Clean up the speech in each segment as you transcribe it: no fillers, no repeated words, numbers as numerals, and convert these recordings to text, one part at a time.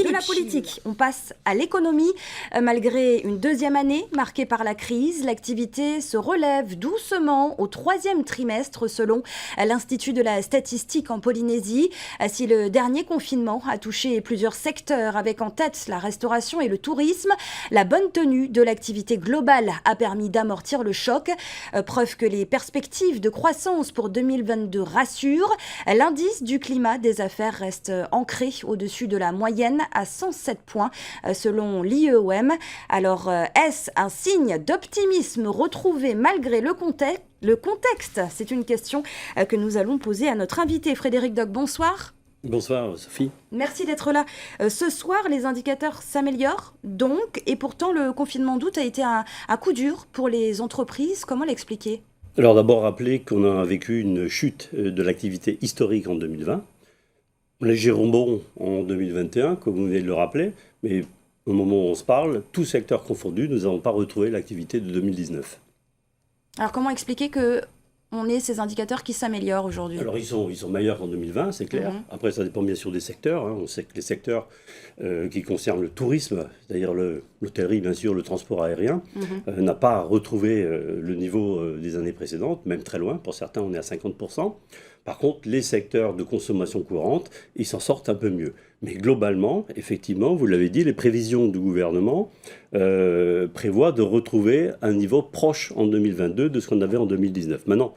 de la politique. On passe à l'économie. Malgré une deuxième année marquée par la crise, l'activité se relève doucement au troisième trimestre selon l'Institut de la statistique en Polynésie. Si le dernier confinement a touché plusieurs secteurs avec en tête la restauration et le tourisme, la bonne tenue de l'activité globale a permis d'amortir le choc. Preuve que les perspectives de croissance pour 2022 rassurent. L'indice du climat des affaires reste ancré au-dessus de la moyenne à 107 points selon l'IEOM. Alors, est-ce un signe d'optimisme retrouvé malgré le contexte? C'est une question que nous allons poser à notre invité Frédéric Dock. Bonsoir. Bonsoir Sophie. Merci d'être là. Ce soir, les indicateurs s'améliorent donc, et pourtant le confinement d'août a été un coup dur pour les entreprises. Comment l'expliquer? Alors d'abord rappeler qu'on a vécu une chute de l'activité historique en 2020, un léger rebond en 2021, comme vous venez de le rappeler, mais au moment où on se parle, tout secteur confondu, nous n'avons pas retrouvé l'activité de 2019. Alors comment expliquer qu'on ait ces indicateurs qui s'améliorent aujourd'hui? Alors ils sont meilleurs qu'en 2020, c'est clair. Après ça dépend bien sûr des secteurs. On sait que les secteurs qui concernent le tourisme, c'est-à-dire l'hôtellerie bien sûr, le transport aérien, n'a pas retrouvé le niveau des années précédentes, même très loin. Pour certains on est à 50%. Par contre, les secteurs de consommation courante, ils s'en sortent un peu mieux. Mais globalement, effectivement, vous l'avez dit, les prévisions du gouvernement prévoient de retrouver un niveau proche en 2022 de ce qu'on avait en 2019. Maintenant,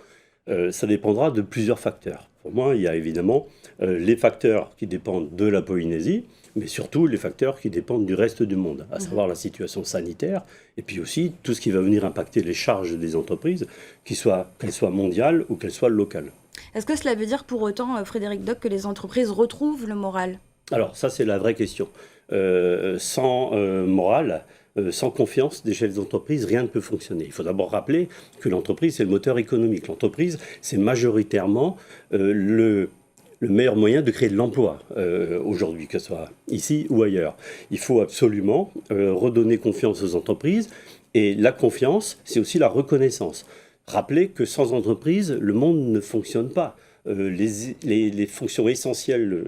ça dépendra de plusieurs facteurs. Pour moi, il y a évidemment les facteurs qui dépendent de la Polynésie, mais surtout les facteurs qui dépendent du reste du monde, à savoir la situation sanitaire, et puis aussi tout ce qui va venir impacter les charges des entreprises, qu'elles soient mondiales ou qu'elles soient locales. Est-ce que cela veut dire pour autant, Frédéric Dock, que les entreprises retrouvent le moral? Alors ça, c'est la vraie question. Sans morale, sans confiance des chefs d'entreprise, rien ne peut fonctionner. Il faut d'abord rappeler que l'entreprise, c'est le moteur économique. L'entreprise, c'est majoritairement le meilleur moyen de créer de l'emploi aujourd'hui, que ce soit ici ou ailleurs. Il faut absolument redonner confiance aux entreprises. Et la confiance, c'est aussi la reconnaissance. Rappelez que sans entreprise, le monde ne fonctionne pas. Les fonctions essentielles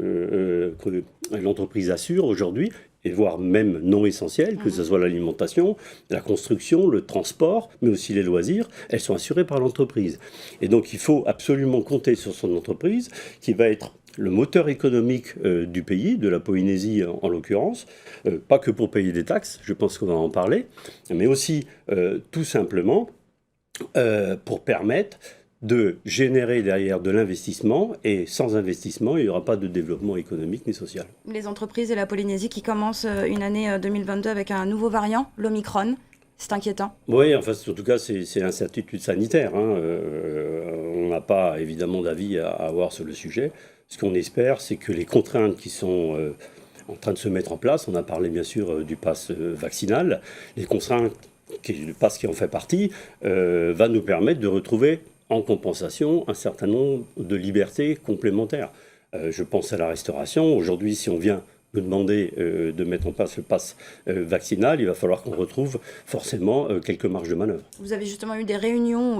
que l'entreprise assure aujourd'hui, et voire même non essentielles, que ce soit l'alimentation, la construction, le transport, mais aussi les loisirs, elles sont assurées par l'entreprise. Et donc il faut absolument compter sur son entreprise, qui va être le moteur économique du pays, de la Polynésie en l'occurrence, pas que pour payer des taxes, je pense qu'on va en parler, mais aussi tout simplement pour permettre de générer derrière de l'investissement, et sans investissement, il n'y aura pas de développement économique ni social. Les entreprises et la Polynésie qui commencent une année 2022 avec un nouveau variant, l'Omicron, c'est inquiétant. Oui, enfin, en tout cas, c'est l'incertitude sanitaire. On n'a pas évidemment d'avis à avoir sur le sujet. Ce qu'on espère, c'est que les contraintes qui sont en train de se mettre en place, on a parlé bien sûr du pass vaccinal, les contraintes, le pass qui en fait partie, va nous permettre de retrouver en compensation un certain nombre de libertés complémentaires. Je pense à la restauration. Aujourd'hui, si on vient me demander de mettre en place le pass vaccinal, il va falloir qu'on retrouve forcément quelques marges de manœuvre. Vous avez justement eu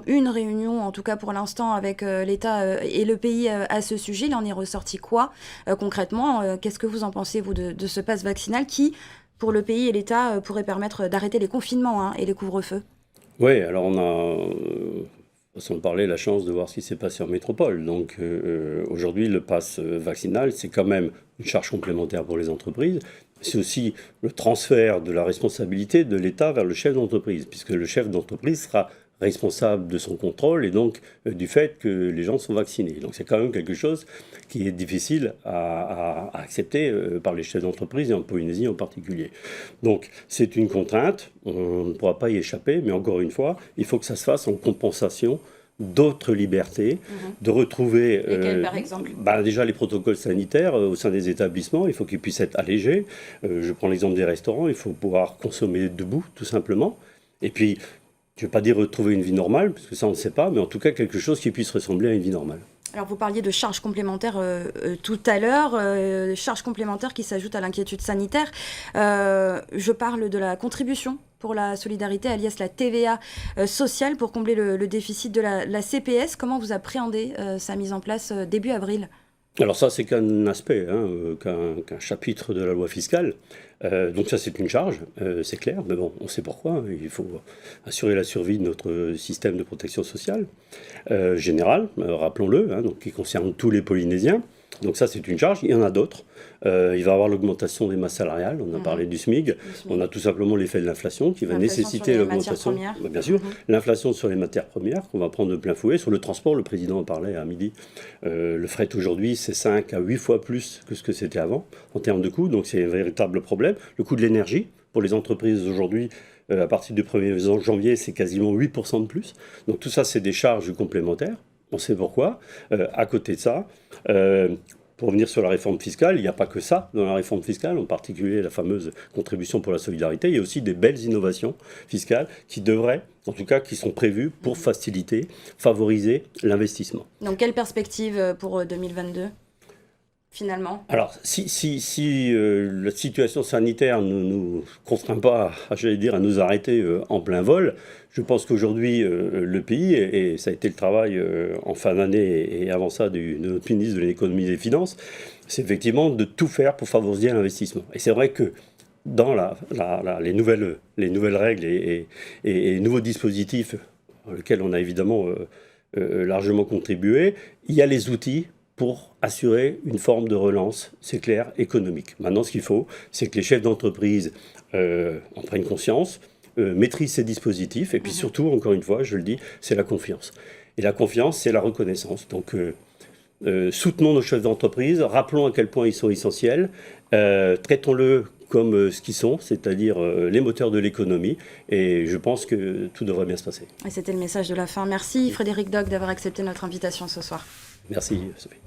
une réunion en tout cas pour l'instant avec l'État et le pays à ce sujet. Il en est ressorti quoi concrètement? Qu'est-ce que vous en pensez, vous, de ce pass vaccinal qui, pour le pays et l'État, pourrait permettre d'arrêter les confinements et les couvre-feux? Oui, alors on a, sans parler, la chance de voir ce qui s'est passé en métropole. Donc aujourd'hui, le pass vaccinal, c'est quand même une charge complémentaire pour les entreprises. C'est aussi le transfert de la responsabilité de l'État vers le chef d'entreprise, puisque le chef d'entreprise sera responsable de son contrôle et donc du fait que les gens sont vaccinés. Donc c'est quand même quelque chose qui est difficile à accepter par les chefs d'entreprise et en Polynésie en particulier. Donc c'est une contrainte, on ne pourra pas y échapper, mais encore une fois, il faut que ça se fasse en compensation d'autres libertés, de retrouver... Lesquelles, par exemple? Déjà les protocoles sanitaires au sein des établissements, il faut qu'ils puissent être allégés. Je prends l'exemple des restaurants, il faut pouvoir consommer debout, tout simplement. Et puis, je ne vais pas dire retrouver une vie normale, parce que ça on ne sait pas, mais en tout cas quelque chose qui puisse ressembler à une vie normale. Alors vous parliez de charges complémentaires tout à l'heure, charges complémentaires qui s'ajoutent à l'inquiétude sanitaire. Je parle de la contribution pour la solidarité, alias la TVA sociale, pour combler le déficit de la CPS. Comment vous appréhendez sa mise en place début avril ? Alors ça, c'est qu'un aspect, qu'un chapitre de la loi fiscale. Donc ça, c'est une charge, c'est clair, mais bon, on sait pourquoi. Il faut assurer la survie de notre système de protection sociale général, rappelons-le, donc qui concerne tous les Polynésiens. Donc ça, c'est une charge. Il y en a d'autres. Il va y avoir l'augmentation des masses salariales. On a parlé du SMIC. On a tout simplement l'effet de l'inflation qui va nécessiter l'augmentation. Bien sûr, l'inflation sur les matières premières qu'on va prendre de plein fouet. Sur le transport, le président en parlait à midi. Le fret aujourd'hui, c'est 5 à 8 fois plus que ce que c'était avant en termes de coûts. Donc c'est un véritable problème. Le coût de l'énergie pour les entreprises aujourd'hui, à partir du 1er janvier, c'est quasiment 8% de plus. Donc tout ça, c'est des charges complémentaires. On sait pourquoi. À côté de ça, pour revenir sur la réforme fiscale, il n'y a pas que ça dans la réforme fiscale, en particulier la fameuse contribution pour la solidarité. Il y a aussi des belles innovations fiscales qui devraient, en tout cas qui sont prévues pour faciliter, favoriser l'investissement. Donc quelle perspective pour 2022 ? Finalement. Alors, si la situation sanitaire ne nous contraint pas, à nous arrêter en plein vol, je pense qu'aujourd'hui, le pays, et ça a été le travail en fin d'année et avant ça de notre ministre de l'économie et des finances, c'est effectivement de tout faire pour favoriser l'investissement. Et c'est vrai que dans les nouvelles règles et nouveaux dispositifs auxquels on a évidemment largement contribué, il y a les outils pour assurer une forme de relance, c'est clair, économique. Maintenant, ce qu'il faut, c'est que les chefs d'entreprise en prennent conscience, maîtrisent ces dispositifs, et puis surtout, encore une fois, je le dis, c'est la confiance. Et la confiance, c'est la reconnaissance. Donc, soutenons nos chefs d'entreprise, rappelons à quel point ils sont essentiels, traitons-le comme ce qu'ils sont, c'est-à-dire les moteurs de l'économie, et je pense que tout devrait bien se passer. Et c'était le message de la fin. Merci Frédéric Dock d'avoir accepté notre invitation ce soir. Merci Sophie.